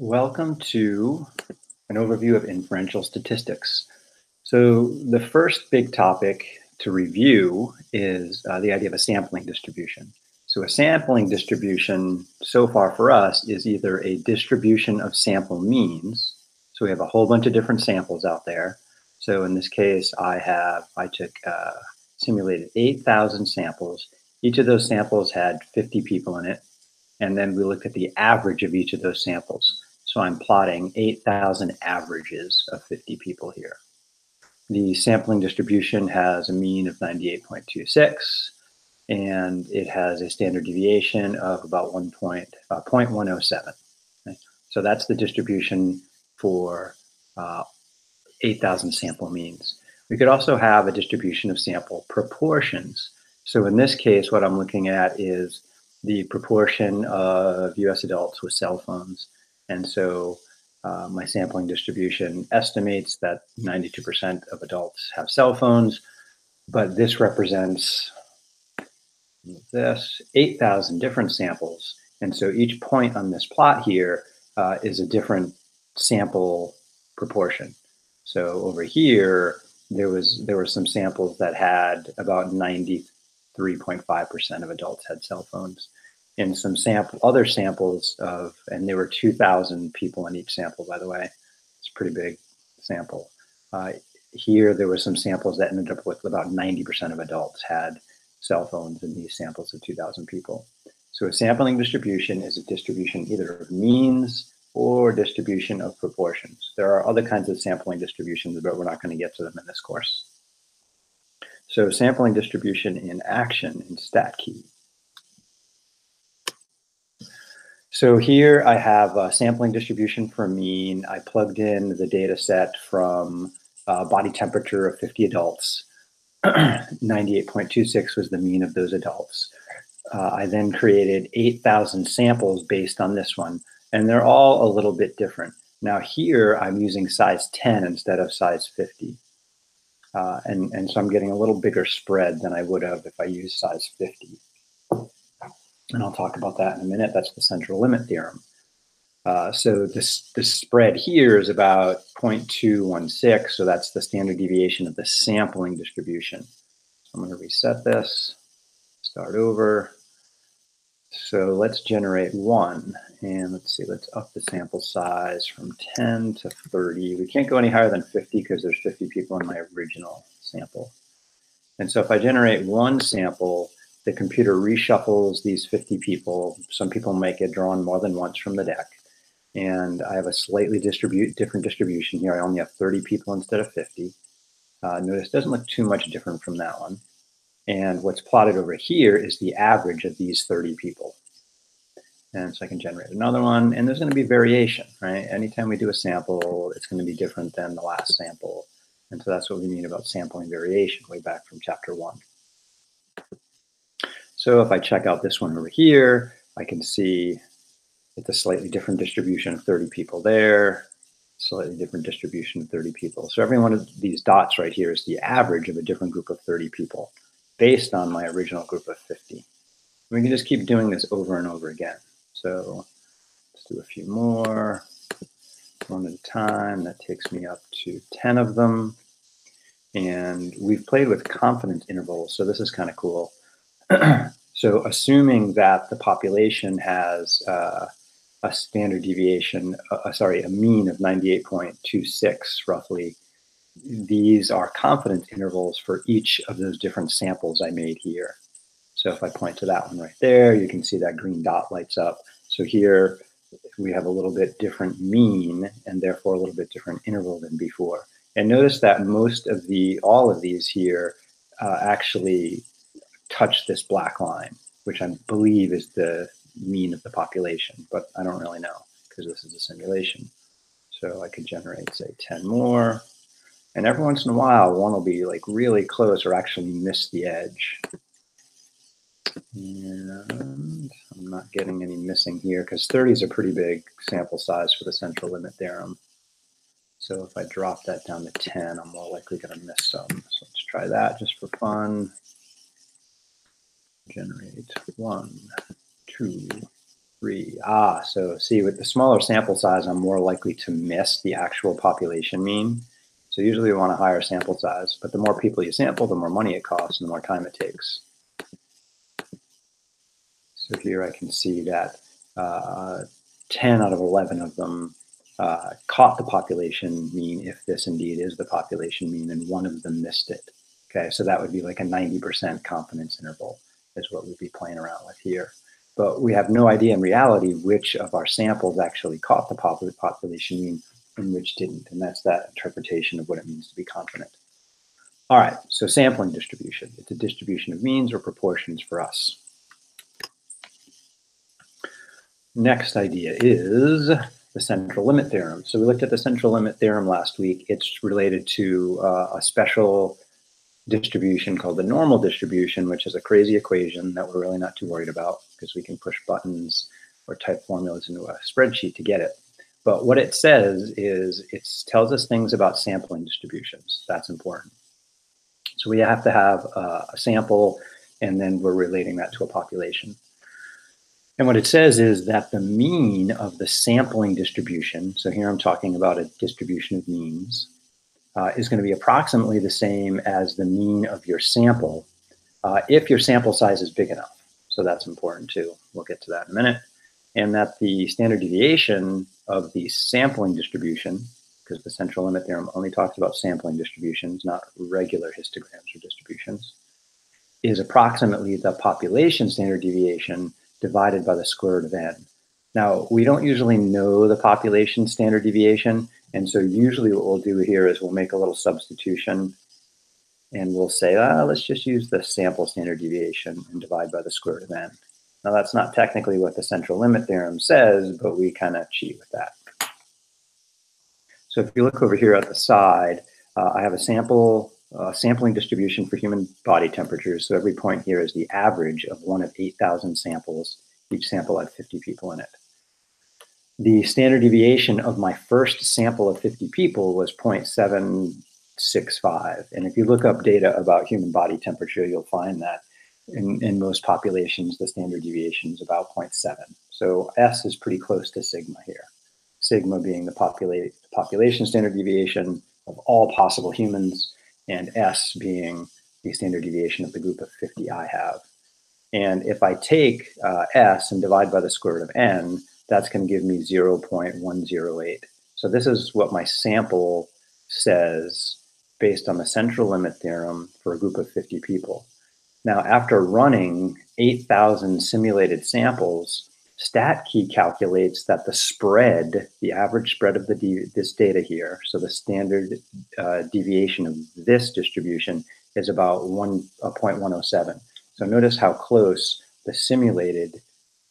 Welcome to an overview of inferential statistics. So the first big topic to review is the idea of a sampling distribution. So a sampling distribution so far for us is either a distribution of sample means. So we have a whole bunch of different samples out there. So in this case, I simulated 8,000 samples. Each of those samples had 50 people in it. And then we looked at the average of each of those samples. So I'm plotting 8,000 averages of 50 people here. The sampling distribution has a mean of 98.26, and it has a standard deviation of about 0.107. Okay? So that's the distribution for 8,000 sample means. We could also have a distribution of sample proportions. So in this case, what I'm looking at is the proportion of US adults with cell phones. And so my sampling distribution estimates that 92% of adults have cell phones, but this represents 8,000 different samples. And so each point on this plot here is a different sample proportion. So over here, there were some samples that had about 93.5% of adults had cell phones. In some other samples and there were 2,000 people in each sample, by the way. It's a pretty big sample. Here, there were some samples that ended up with about 90% of adults had cell phones in these samples of 2,000 people. So a sampling distribution is a distribution either of means or distribution of proportions. There are other kinds of sampling distributions, but we're not going to get to them in this course. So sampling distribution in action in StatKey. So here I have a sampling distribution for a mean. I plugged in the data set from body temperature of 50 adults. 98.26 was the mean of those adults. I then created 8,000 samples based on this one, and they're all a little bit different. Now here I'm using size 10 instead of size 50. And so I'm getting a little bigger spread than I would have if I used size 50. And I'll talk about that in a minute. That's the central limit theorem. So this spread here is about 0.216. So that's the standard deviation of the sampling distribution. So I'm going to reset this, start over. So let's generate one. And let's see, let's up the sample size from 10 to 30. We can't go any higher than 50 because there's 50 people in my original sample. And so if I generate one sample, the computer reshuffles these 50 people. Some people might get drawn more than once from the deck. And I have a slightly different distribution here. I only have 30 people instead of 50. Notice it doesn't look too much different from that one. And what's plotted over here is the average of these 30 people. And so I can generate another one. And there's going to be variation, right? Anytime we do a sample, it's going to be different than the last sample. And so that's what we mean about sampling variation way back from chapter 1. So if I check out this one over here, I can see it's a slightly different distribution of 30 people there, slightly different distribution of 30 people. So every one of these dots right here is the average of a different group of 30 people based on my original group of 50. We can just keep doing this over and over again. So let's do a few more, one at a time. That takes me up to 10 of them. And we've played with confidence intervals, so this is kind of cool. So assuming that the population has a standard deviation, a mean of 98.26 roughly, these are confidence intervals for each of those different samples I made here. So if I point to that one right there, you can see that green dot lights up. So here we have a little bit different mean and therefore a little bit different interval than before. And notice that all of these here actually touch this black line, which I believe is the mean of the population, but I don't really know because this is a simulation. So I could generate, say, 10 more. And every once in a while, one will be like really close or actually miss the edge. And I'm not getting any missing here because 30 is a pretty big sample size for the central limit theorem. So if I drop that down to 10, I'm more likely going to miss some. So let's try that just for fun. Generate 1, 2, 3. So see, with the smaller sample size, I'm more likely to miss the actual population mean. So usually we want a higher sample size, but the more people you sample, the more money it costs and the more time it takes. So here I can see that 10 out of 11 of them caught the population mean, if this indeed is the population mean, and one of them missed it. Okay, so that would be like a 90% confidence interval is what we'd be playing around with here. But we have no idea in reality which of our samples actually caught the population mean and which didn't. And that's that interpretation of what it means to be confident. All right, so sampling distribution. It's a distribution of means or proportions for us. Next idea is the central limit theorem. So we looked at the central limit theorem last week. It's related to a special distribution called the normal distribution, which is a crazy equation that we're really not too worried about because we can push buttons or type formulas into a spreadsheet to get it. But what it says is it tells us things about sampling distributions. That's important. So we have to have a sample, and then we're relating that to a population. And what it says is that the mean of the sampling distribution, so here I'm talking about a distribution of means, is going to be approximately the same as the mean of your sample if your sample size is big enough. So that's important too. We'll get to that in a minute. And that the standard deviation of the sampling distribution, because the central limit theorem only talks about sampling distributions, not regular histograms or distributions, is approximately the population standard deviation divided by the square root of n. Now, we don't usually know the population standard deviation, and so usually what we'll do here is we'll make a little substitution, and we'll say, let's just use the sample standard deviation and divide by the square root of n. Now, that's not technically what the central limit theorem says, but we kind of cheat with that. So if you look over here at the side, I have a sampling distribution for human body temperatures. So every point here is the average of one of 8,000 samples. Each sample had 50 people in it. The standard deviation of my first sample of 50 people was 0.765. And if you look up data about human body temperature, you'll find that in most populations, the standard deviation is about 0.7. So S is pretty close to sigma here. Sigma being the population standard deviation of all possible humans, and S being the standard deviation of the group of 50 I have. And if I take S and divide by the square root of n, that's going to give me 0.108. So this is what my sample says based on the central limit theorem for a group of 50 people. Now, after running 8,000 simulated samples, StatKey calculates that the spread, the average spread of this data here, so the standard deviation of this distribution is about 0.107. So notice how close the simulated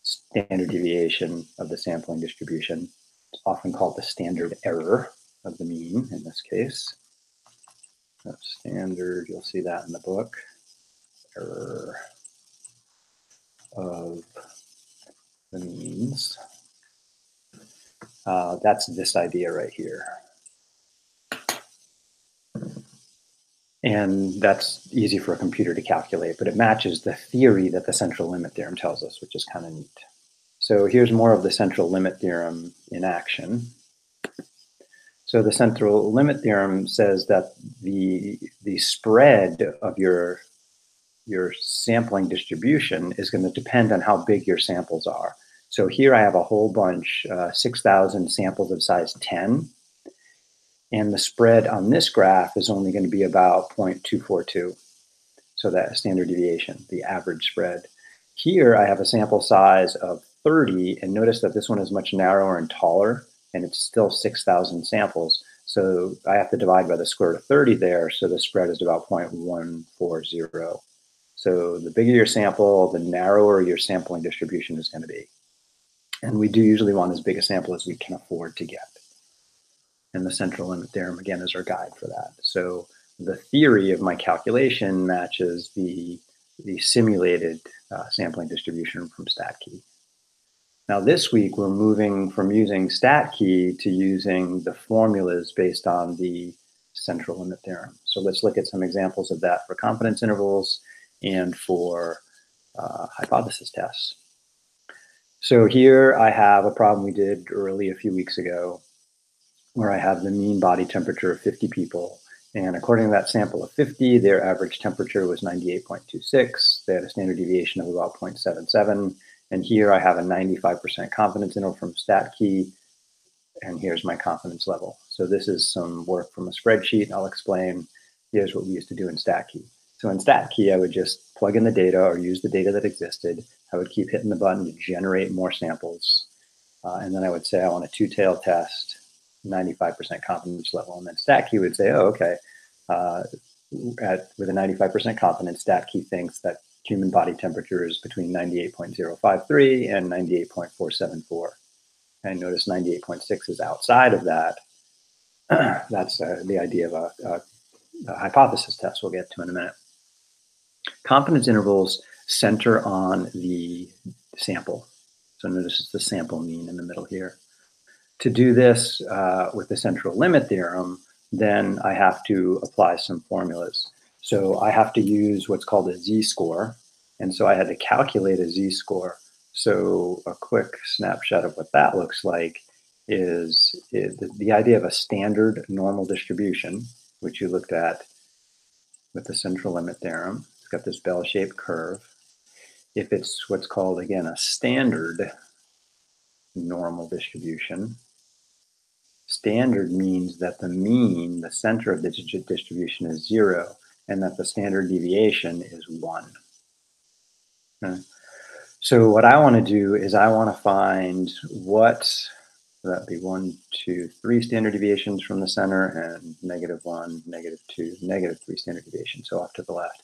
standard deviation of the sampling distribution, it's often called the standard error of the mean in this case. That's standard, you'll see that in the book. Error of the means. That's this idea right here. And that's easy for a computer to calculate, but it matches the theory that the central limit theorem tells us, which is kind of neat. So here's more of the central limit theorem in action. So the central limit theorem says that the spread of your sampling distribution is going to depend on how big your samples are. So here I have a whole bunch, 6,000 samples of size 10. And the spread on this graph is only going to be about 0.242. So that standard deviation, the average spread. Here I have a sample size of 30, and notice that this one is much narrower and taller, and it's still 6,000 samples. So I have to divide by the square root of 30 there, so the spread is about 0.140. So the bigger your sample, the narrower your sampling distribution is going to be. And we do usually want as big a sample as we can afford to get. And the central limit theorem, again, is our guide for that. So the theory of my calculation matches the simulated sampling distribution from StatKey. Now this week, we're moving from using StatKey to using the formulas based on the central limit theorem. So let's look at some examples of that for confidence intervals and for hypothesis tests. So here I have a problem we did early a few weeks ago, where I have the mean body temperature of 50 people. And according to that sample of 50, their average temperature was 98.26. They had a standard deviation of about 0.77. And here I have a 95% confidence interval from StatKey. And here's my confidence level. So this is some work from a spreadsheet, and I'll explain. Here's what we used to do in StatKey. So in StatKey, I would just plug in the data or use the data that existed. I would keep hitting the button to generate more samples. And then I would say I want a two-tailed test, 95% confidence level. And then StatKey would say, oh, okay, with a 95% confidence, StatKey thinks that human body temperature is between 98.053 and 98.474. And notice 98.6 is outside of that. That's the idea of a hypothesis test we'll get to in a minute. Confidence intervals center on the sample. So notice it's the sample mean in the middle here. To do this with the central limit theorem, then I have to apply some formulas. So I have to use what's called a z-score. And so I had to calculate a z-score. So a quick snapshot of what that looks like is the idea of a standard normal distribution, which you looked at with the central limit theorem. It's got this bell-shaped curve. If it's what's called, again, a standard normal distribution, standard means that the mean, the center of the distribution, is 0, and that the standard deviation is 1. Okay. So what I want to do is I want to find what, that'd be 1, 2, 3 standard deviations from the center, and -1, -2, -3 standard deviations, so off to the left.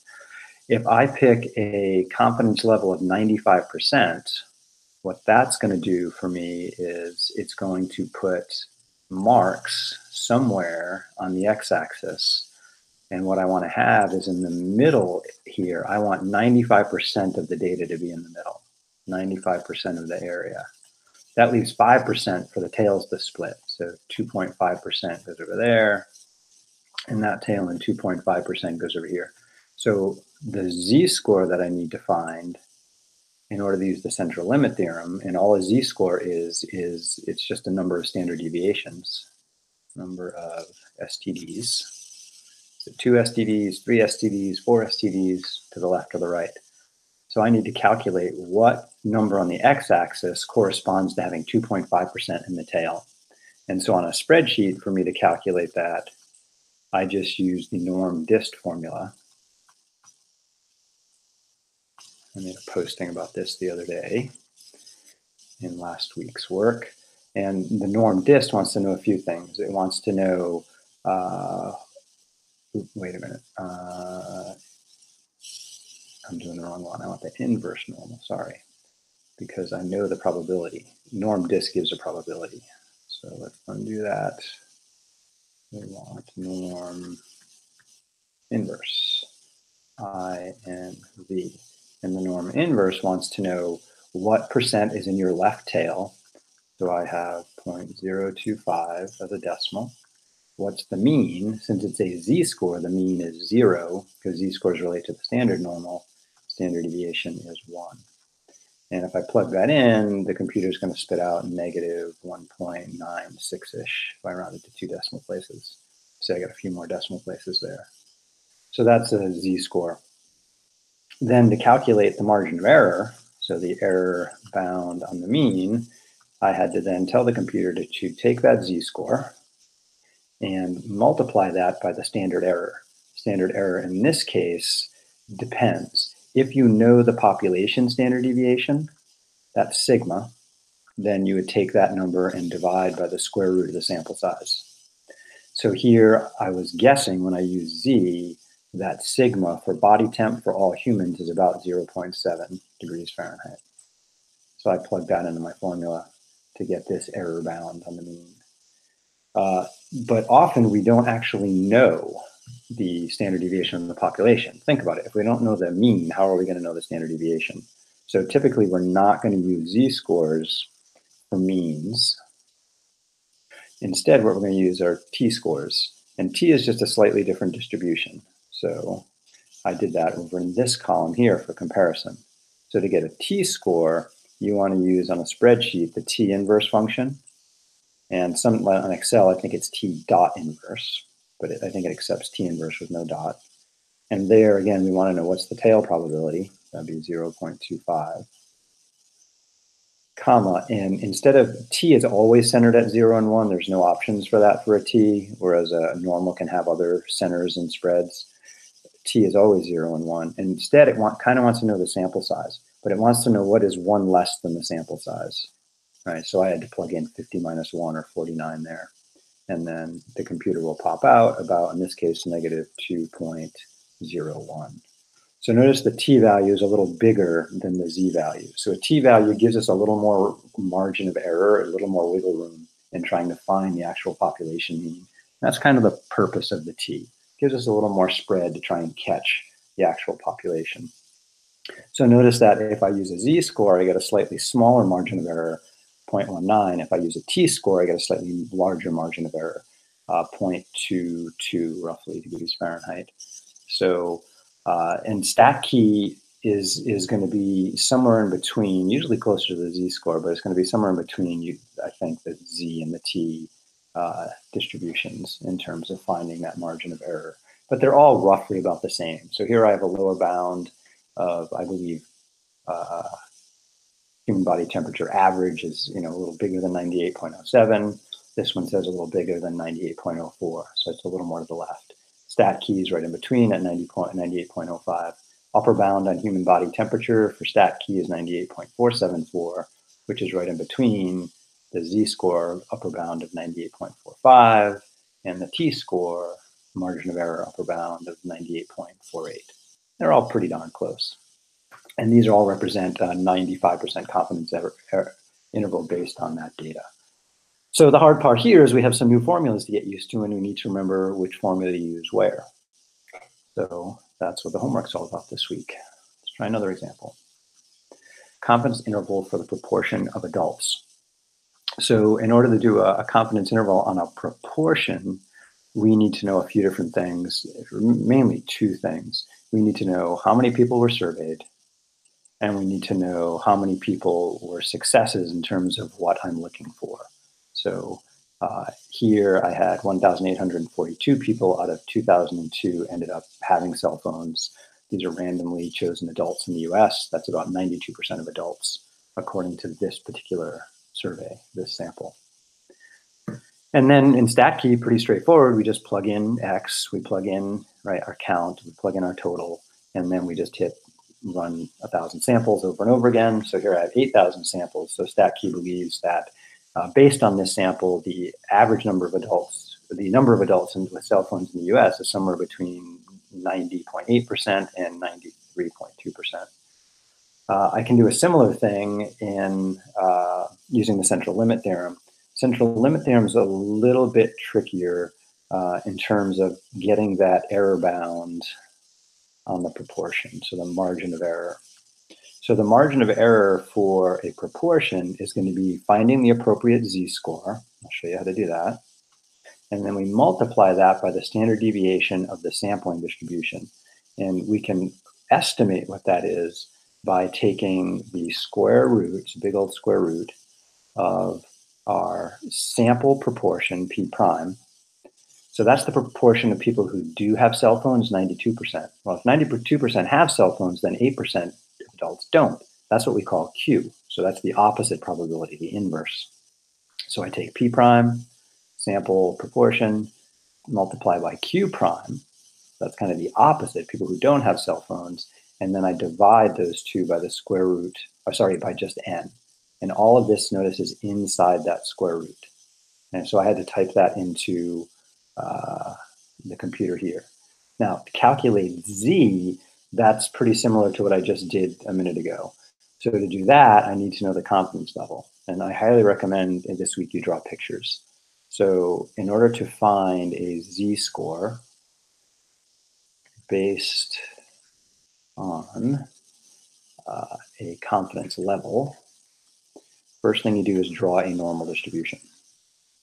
If I pick a confidence level of 95%, what that's going to do for me is it's going to put marks somewhere on the x-axis. And what I want to have is in the middle here, I want 95% of the data to be in the middle, 95% of the area. That leaves 5% for the tails to split. So 2.5% goes over there, and that tail and 2.5% goes over here. So the z-score that I need to find in order to use the central limit theorem, and all a z-score is it's just a number of standard deviations, number of STDs. So 2 STDs, 3 STDs, 4 STDs to the left or the right. So I need to calculate what number on the x-axis corresponds to having 2.5% in the tail. And so on a spreadsheet, for me to calculate that, I just use the norm dist formula. I made a posting about this the other day in last week's work. And the norm dist wants to know a few things. It wants to know, wait a minute. I'm doing the wrong one. I want the inverse normal, sorry, because I know the probability. Norm dist gives a probability. So let's undo that. We want norm inverse, INV. And the norm inverse wants to know what percent is in your left tail. So I have 0.025 as a decimal. What's the mean? Since it's a z-score, the mean is 0, because z-scores relate to the standard normal. Standard deviation is 1. And if I plug that in, the computer is going to spit out negative 1.96-ish if I round it to 2 decimal places. So I got a few more decimal places there. So that's a z-score. Then to calculate the margin of error, so the error bound on the mean, I had to then tell the computer to take that z-score and multiply that by the standard error. Standard error in this case depends. If you know the population standard deviation, that's sigma, then you would take that number and divide by the square root of the sample size. So here I was guessing when I use z that sigma for body temp for all humans is about 0.7 degrees Fahrenheit. So I plugged that into my formula to get this error bound on the mean. But often we don't actually know the standard deviation of the population. Think about it. If we don't know the mean, how are we going to know the standard deviation? So typically we're not going to use z-scores for means. Instead, what we're going to use are t-scores. And t is just a slightly different distribution. So I did that over in this column here for comparison. So to get a t-score, you want to use on a spreadsheet the T inverse function. And on Excel, I think it's T dot inverse, but I think it accepts T inverse with no dot. And there, again, we want to know what's the tail probability. That'd be 0.25. Comma, and instead of T is always centered at 0 and 1, there's no options for that for a T, whereas a normal can have other centers and spreads. T is always 0 and 1. And instead, it kind of wants to know the sample size, but it wants to know what is 1 less than the sample size. Right, so I had to plug in 50 minus 1 or 49 there. And then the computer will pop out about, in this case, negative 2.01. So notice the T value is a little bigger than the Z value. So a T value gives us a little more margin of error, a little more wiggle room in trying to find the actual population mean. That's kind of the purpose of the T. It gives us a little more spread to try and catch the actual population. So notice that if I use a Z-score, I get a slightly smaller margin of error, 0.19. If I use a T-score, I get a slightly larger margin of error, 0.22 roughly degrees Fahrenheit. So, and stat key is going to be somewhere in between, usually closer to the Z-score, but it's going to be somewhere in between, I think, the Z and the T distributions in terms of finding that margin of error. But they're all roughly about the same. So here I have a lower bound of, I believe, human body temperature average is a little bigger than 98.07. This one says a little bigger than 98.04, so it's a little more to the left. Stat key is right in between at 98.05. Upper bound on human body temperature for stat key is 98.474, which is right in between the Z-score upper bound of 98.45 and the T-score margin of error upper bound of 98.48. They're all pretty darn close. And these all represent a 95% confidence interval based on that data. So the hard part here is we have some new formulas to get used to, and we need to remember which formula to use where. So that's what the homework's all about this week. Let's try another example. Confidence interval for the proportion of adults. So in order to do a confidence interval on a proportion, we need to know a few different things, mainly two things. We need to know how many people were surveyed, and we need to know how many people were successes in terms of what I'm looking for. So here I had 1,842 people out of 2,002 ended up having cell phones. These are randomly chosen adults in the US. That's about 92% of adults, according to this particular survey, this sample. And then in StatKey, pretty straightforward. We just plug in X, we plug in our count, we plug in our total, and then we just hit run 1,000 samples over and over again. So here I have 8,000 samples. So StatKey believes that based on this sample, the average number of adults, with cell phones in the US is somewhere between 90.8% and 93.2%. I can do a similar thing in using the central limit theorem. Central limit theorem is a little bit trickier in terms of getting that error bound on the proportion, so the margin of error. So the margin of error for a proportion is going to be finding the appropriate Z-score. I'll show you how to do that. And then we multiply that by the standard deviation of the sampling distribution. And we can estimate what that is by taking the square root, big old square root, of our sample proportion, P prime. So that's the proportion of people who do have cell phones, 92%. Well, if 92% have cell phones, then 8% of adults don't. That's what we call Q. So that's the opposite probability, the inverse. So I take P prime, sample proportion, multiply by Q prime. That's kind of the opposite, people who don't have cell phones. And then I divide those two by the square root, by just n. And all of this, notice, is inside that square root. And so I had to type that into the computer here. Now, to calculate Z, that's pretty similar to what I just did a minute ago. So to do that, I need to know the confidence level. And I highly recommend this week you draw pictures. So in order to find a Z-score based on a confidence level, first thing you do is draw a normal distribution.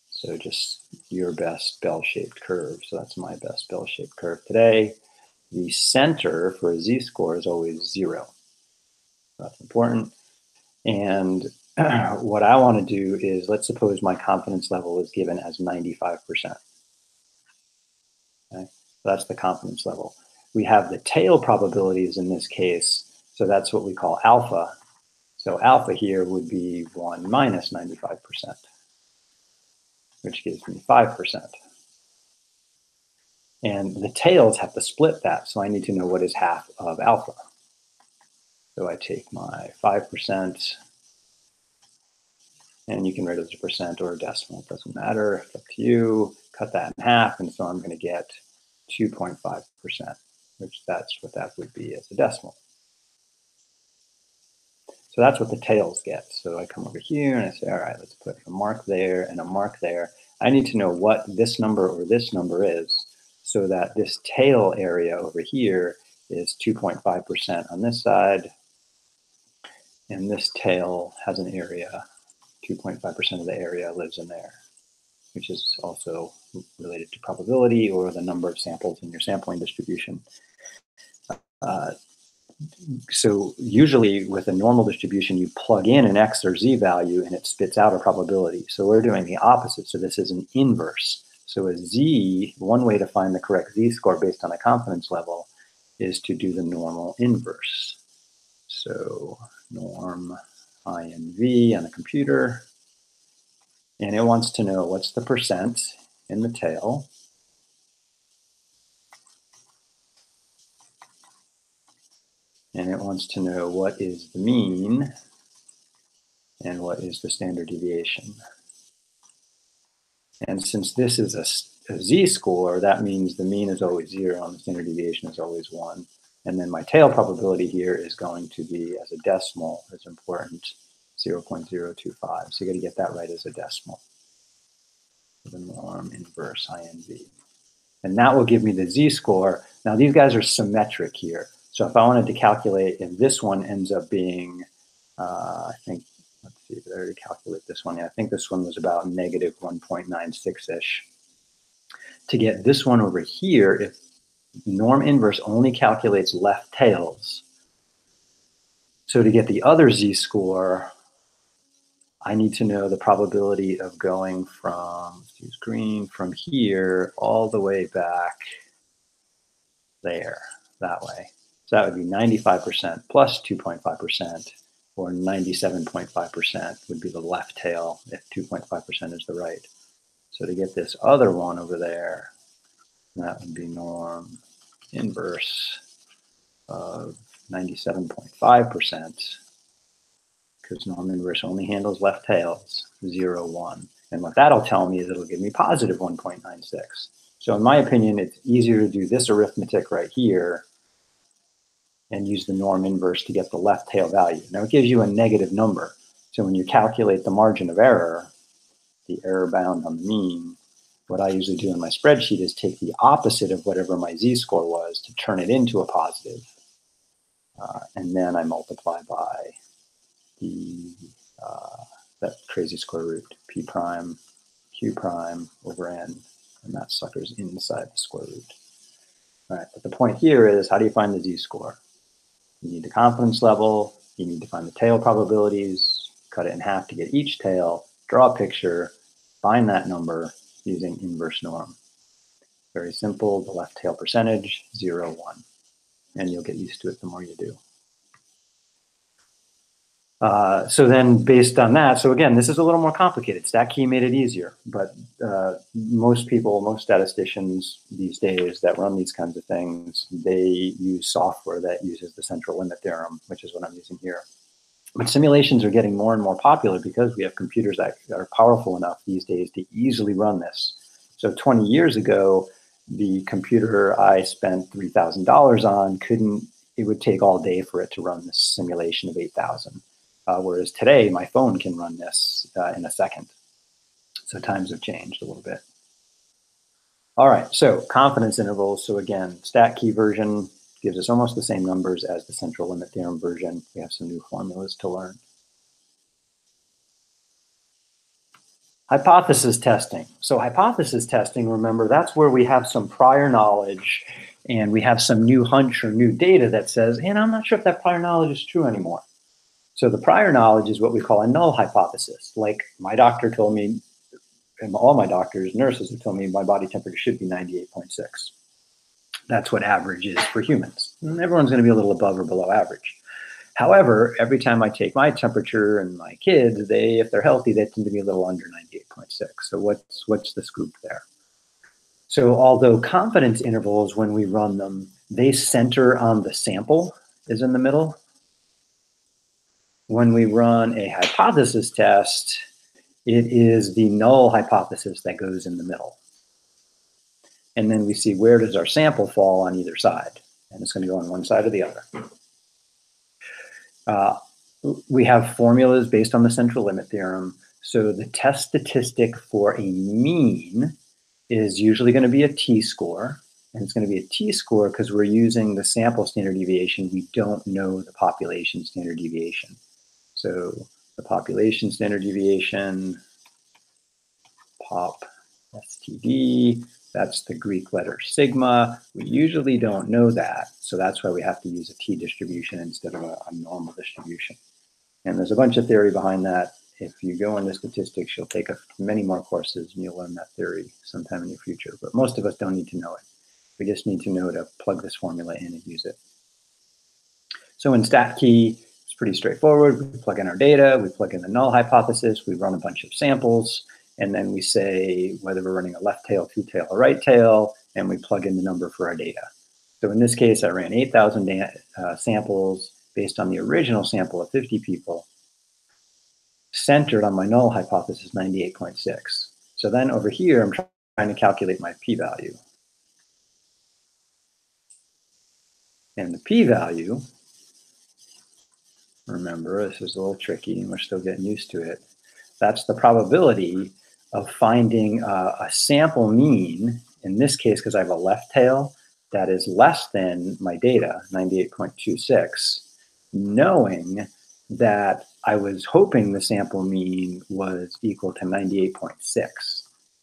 So just your best bell-shaped curve. So that's my best bell-shaped curve today. The center for a Z-score is always 0. That's important. And what I want to do is, let's suppose my confidence level is given as 95%. Okay? So that's the confidence level. We have the tail probabilities in this case, so that's what we call alpha. So alpha here would be 1 minus 95%, which gives me 5%. And the tails have to split that, so I need to know what is half of alpha. So I take my 5%, and you can write it as a percent or a decimal, it doesn't matter, it's up to you. Cut that in half, and so I'm going to get 2.5%, which that's what that would be as a decimal. So that's what the tails get. So I come over here and I say, all right, let's put a mark there and a mark there. I need to know what this number or this number is, so that this tail area over here is 2.5% on this side, and this tail has an area, 2.5% of the area lives in there, which is also related to probability or the number of samples in your sampling distribution. So usually with a normal distribution, you plug in an x or z value and it spits out a probability. So we're doing the opposite. So this is an inverse. So a z, one way to find the correct z-score based on a confidence level is to do the normal inverse. So norm INV on a computer, and it wants to know what's the percent in the tail. And it wants to know what is the mean and what is the standard deviation. And since this is a z-score, that means the mean is always 0 and the standard deviation is always 1. And then my tail probability here is going to be, as a decimal, is important, 0.025. So you got to get that right as a decimal. The norm inverse INV. And that will give me the z-score. Now these guys are symmetric here. So if I wanted to calculate if this one ends up being, I think, let's see, did I already calculate this one? Yeah, I think this one was about negative 1.96-ish. To get this one over here, if norm inverse only calculates left tails, so to get the other z-score, I need to know the probability of going from, let's use green, from here all the way back there, that way. So that would be 95% plus 2.5%, or 97.5% would be the left tail if 2.5% is the right. So to get this other one over there, that would be norm inverse of 97.5%, because norm inverse only handles left tails, 0, 1. And what that'll tell me is it'll give me positive 1.96. So in my opinion, it's easier to do this arithmetic right here and use the norm inverse to get the left tail value. Now it gives you a negative number. So when you calculate the margin of error, the error bound on the mean, what I usually do in my spreadsheet is take the opposite of whatever my z-score was to turn it into a positive. And then I multiply by the that crazy square root, p prime, q prime over n, and that sucker's inside the square root. All right, but the point here is, how do you find the z-score? You need the confidence level, you need to find the tail probabilities, cut it in half to get each tail, draw a picture, find that number using inverse norm. Very simple, the left tail percentage, 0, 1. And you'll get used to it the more you do. So then based on that, so again, this is a little more complicated. StatKey made it easier, but most people, most statisticians these days that run these kinds of things, they use software that uses the central limit theorem, which is what I'm using here. But simulations are getting more and more popular because we have computers that are powerful enough these days to easily run this. So 20 years ago, the computer I spent $3,000 on it would take all day for it to run this simulation of 8,000. Whereas today, my phone can run this in a second. So times have changed a little bit. All right, so confidence intervals. So again, StatKey version gives us almost the same numbers as the central limit theorem version. We have some new formulas to learn. Hypothesis testing. So hypothesis testing, remember, that's where we have some prior knowledge and we have some new hunch or new data that says, and I'm not sure if that prior knowledge is true anymore. So the prior knowledge is what we call a null hypothesis. Like my doctor told me, and all my doctors, nurses have told me my body temperature should be 98.6. That's what average is for humans. And everyone's going to be a little above or below average. However, every time I take my temperature and my kids, if they're healthy, they tend to be a little under 98.6. So what's the scoop there? So although confidence intervals, when we run them, they center on the sample is in the middle. When we run a hypothesis test, it is the null hypothesis that goes in the middle. And then we see where does our sample fall on either side. And it's going to go on one side or the other. We have formulas based on the central limit theorem. So the test statistic for a mean is usually going to be a t-score. And it's going to be a t-score because we're using the sample standard deviation. We don't know the population standard deviation. So the population standard deviation, pop STD, that's the Greek letter sigma. We usually don't know that. So that's why we have to use a t-distribution instead of a normal distribution. And there's a bunch of theory behind that. If you go into statistics, you'll take many more courses and you'll learn that theory sometime in your future. But most of us don't need to know it. We just need to know to plug this formula in and use it. So in StatKey, it's pretty straightforward. We plug in our data, we plug in the null hypothesis, we run a bunch of samples, and then we say whether we're running a left tail, two tail, or right tail, and we plug in the number for our data. So in this case, I ran 8,000 samples based on the original sample of 50 people, centered on my null hypothesis, 98.6. So then over here, I'm trying to calculate my p-value. And the p-value, remember, this is a little tricky and we're still getting used to it. That's the probability of finding a sample mean, in this case, because I have a left tail, that is less than my data, 98.26, knowing that I was hoping the sample mean was equal to 98.6.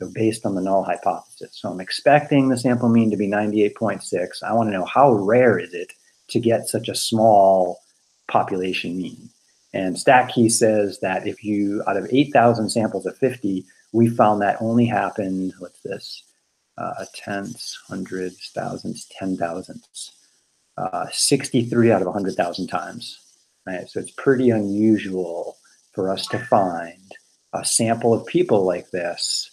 So based on the null hypothesis. So I'm expecting the sample mean to be 98.6. I want to know how rare is it to get such a small population mean. And StatKey says that if you, out of 8,000 samples of 50, we found that only happened, what's this? Tenths, hundreds, thousands, 10,000s, 63 out of 100,000 times. Right? So it's pretty unusual for us to find a sample of people like this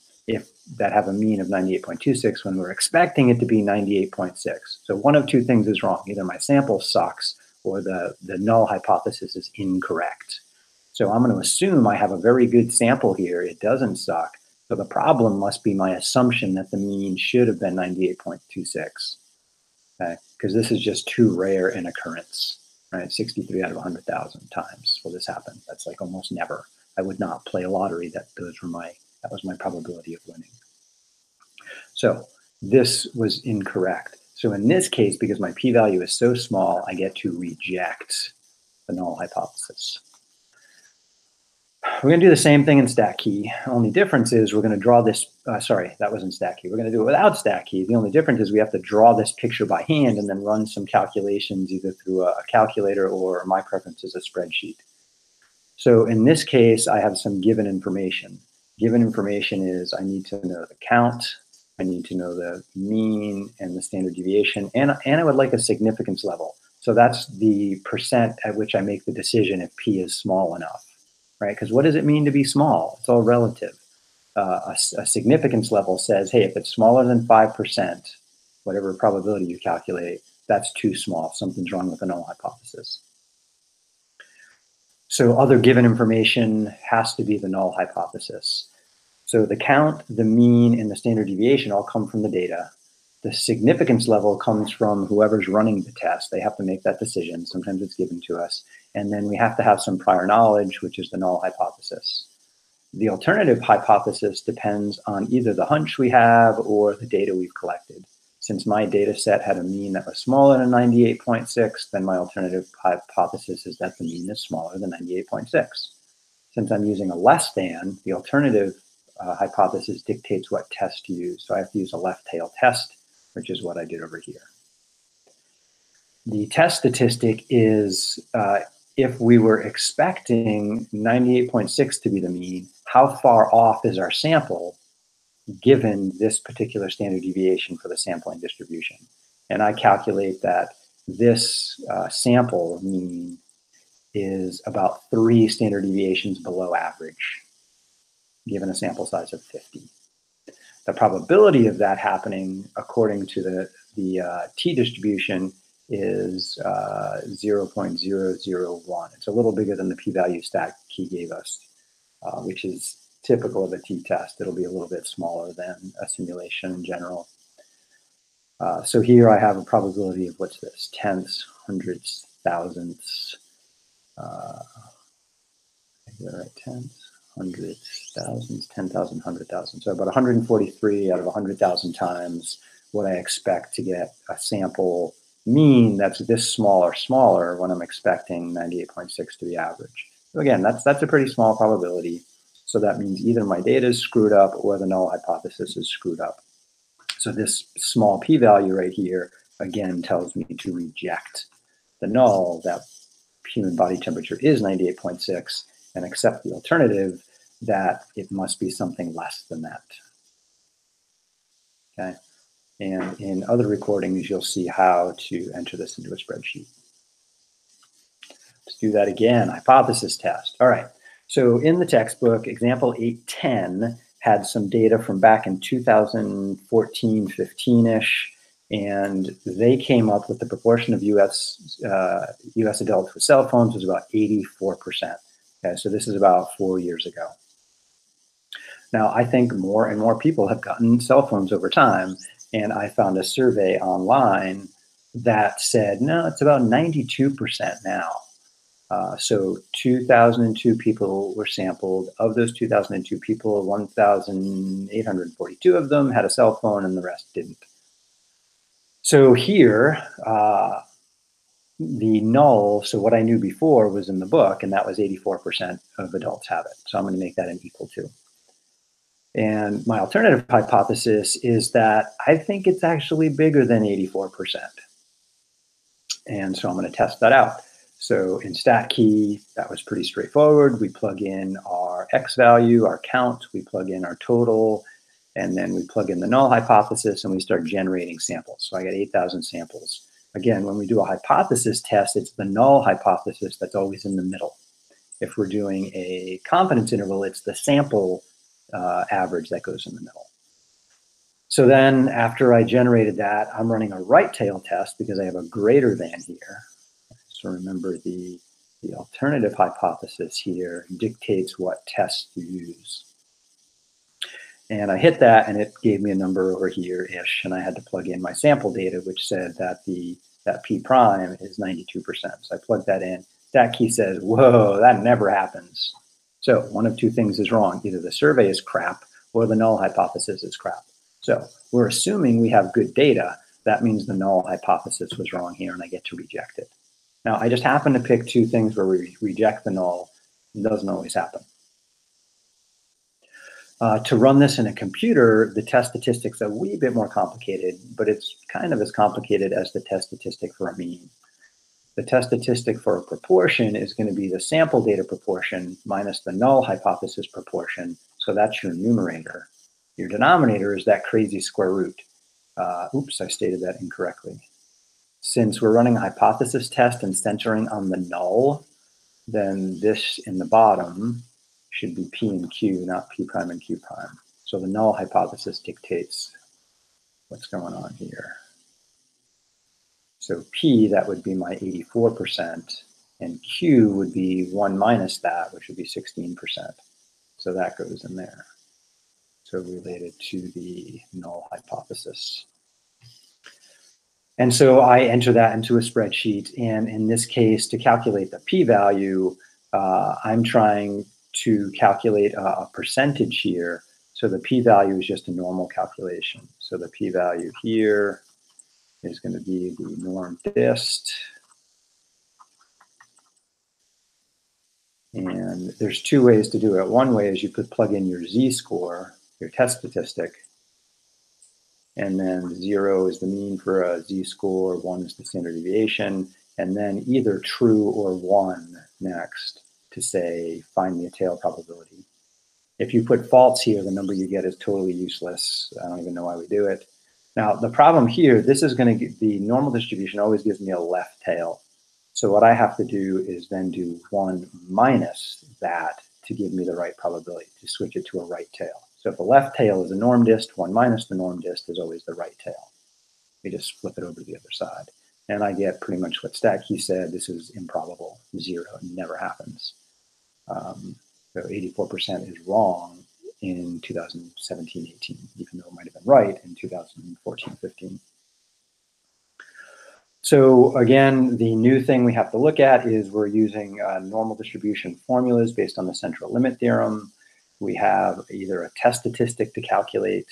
that have a mean of 98.26 when we're expecting it to be 98.6. So one of two things is wrong. Either my sample sucks or the null hypothesis is incorrect. So I'm going to assume I have a very good sample here. It doesn't suck. So the problem must be my assumption that the mean should have been 98.26. Okay? Because this is just too rare an occurrence. Right, 63 out of 100,000 times will this happen. That's like almost never. I would not play a lottery that was my probability of winning. So this was incorrect. So in this case, because my p-value is so small, I get to reject the null hypothesis. We're going to do the same thing in StatKey. Only difference is we're going to draw this, sorry, that wasn't StatKey. We're going to do it without StatKey. The only difference is we have to draw this picture by hand and then run some calculations either through a calculator or my preference is a spreadsheet. So in this case, I have some given information. Given information is I need to know the count, I need to know the mean and the standard deviation, and I would like a significance level. So that's the percent at which I make the decision if P is small enough. Right? Because what does it mean to be small? It's all relative. A significance level says, hey, if it's smaller than 5%, whatever probability you calculate, that's too small. Something's wrong with the null hypothesis. So other given information has to be the null hypothesis. So the count, the mean, and the standard deviation all come from the data. The significance level comes from whoever's running the test. They have to make that decision. Sometimes it's given to us. And then we have to have some prior knowledge, which is the null hypothesis. The alternative hypothesis depends on either the hunch we have or the data we've collected. Since my data set had a mean that was smaller than 98.6, then my alternative hypothesis is that the mean is smaller than 98.6. Since I'm using a less than, the alternative hypothesis dictates what test to use. So I have to use a left tail test, which is what I did over here. The test statistic is if we were expecting 98.6 to be the mean, how far off is our sample given this particular standard deviation for the sampling distribution? And I calculate that this sample mean is about 3 standard deviations below average, given a sample size of 50. The probability of that happening, according to the t-distribution, is 0.001. It's a little bigger than the p-value stat key gave us, which is typical of a t-test. It'll be a little bit smaller than a simulation in general. So here I have a probability of, what's this, tenths, hundredths, thousandths, right, tenths, hundreds, thousands, 10,000, 100,000. So about 143 out of 100,000 times what I expect to get a sample mean that's this small or smaller when I'm expecting 98.6 to be average. So again, that's a pretty small probability. So that means either my data is screwed up or the null hypothesis is screwed up. So this small p-value right here, again, tells me to reject the null that human body temperature is 98.6 and accept the alternative that it must be something less than that. Okay. And in other recordings, you'll see how to enter this into a spreadsheet. Let's do that again. Hypothesis test. All right. So in the textbook, example 810 had some data from back in 2014, 15-ish, and they came up with the proportion of US adults with cell phones was about 84%. Okay, so this is about 4 years ago. Now, I think more and more people have gotten cell phones over time, and I found a survey online that said, no, it's about 92% now. So 2002 people were sampled. Of those 2002 people, 1,842 of them had a cell phone and the rest didn't. So here, the null, so what I knew before was in the book, and that was 84% of adults have it. So I'm going to make that an equal to. And my alternative hypothesis is that I think it's actually bigger than 84%. And so I'm going to test that out. So in StatKey, that was pretty straightforward. We plug in our X value, our count, we plug in our total, and then we plug in the null hypothesis and we start generating samples. So I got 8,000 samples. Again, when we do a hypothesis test, it's the null hypothesis that's always in the middle. If we're doing a confidence interval, it's the sample average that goes in the middle. So then after I generated that, I'm running a right tail test because I have a greater than here. So remember the alternative hypothesis here dictates what test you use. And I hit that and it gave me a number over here-ish, and I had to plug in my sample data, which said that that P prime is 92%. So I plugged that in. StatKey says, whoa, that never happens. So one of two things is wrong. Either the survey is crap or the null hypothesis is crap. So we're assuming we have good data. That means the null hypothesis was wrong here and I get to reject it. Now, I just happen to pick two things where we reject the null. It doesn't always happen. To run this in a computer, the test statistic's a wee bit more complicated, but it's kind of as complicated as the test statistic for a mean. The test statistic for a proportion is going to be the sample data proportion minus the null hypothesis proportion. So that's your numerator. Your denominator is that crazy square root. Oops, I stated that incorrectly. Since we're running a hypothesis test and centering on the null, then this in the bottom should be P and Q, not P prime and Q prime. So the null hypothesis dictates what's going on here. So P, that would be my 84%, and Q would be 1 minus that, which would be 16%. So that goes in there. So related to the null hypothesis. And so I enter that into a spreadsheet. And in this case, to calculate the p-value, I'm trying to calculate a percentage here. So the p-value is just a normal calculation. So the p-value here is going to be the norm dist. And there's two ways to do it. One way is you could plug in your z-score, your test statistic, and then 0 is the mean for a z-score, 1 is the standard deviation, and then either true or 1 next to say, find the tail probability. If you put false here, the number you get is totally useless. I don't even know why we do it. Now, the problem here, this is going to get, the normal distribution always gives me a left tail. So what I have to do is then do 1 minus that to give me the right probability, to switch it to a right tail. So if the left tail is a norm dist, 1 minus the norm dist is always the right tail. We just flip it over to the other side. And I get pretty much what Stacky said. This is improbable, 0, it never happens. So 84% is wrong in 2017-18, even though it might have been right in 2014-15. So again, the new thing we have to look at is we're using normal distribution formulas based on the central limit theorem. We have either a test statistic to calculate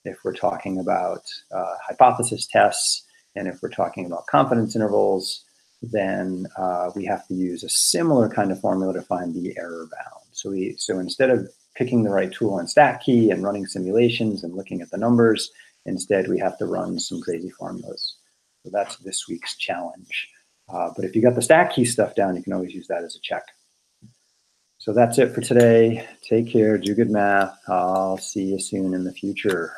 if we're talking about hypothesis tests, and if we're talking about confidence intervals, then we have to use a similar kind of formula to find the error bound. So instead of picking the right tool on StatKey and running simulations and looking at the numbers, instead we have to run some crazy formulas. So that's this week's challenge. But if you got the StatKey stuff down, you can always use that as a check. So that's it for today. Take care, do good math. I'll see you soon in the future.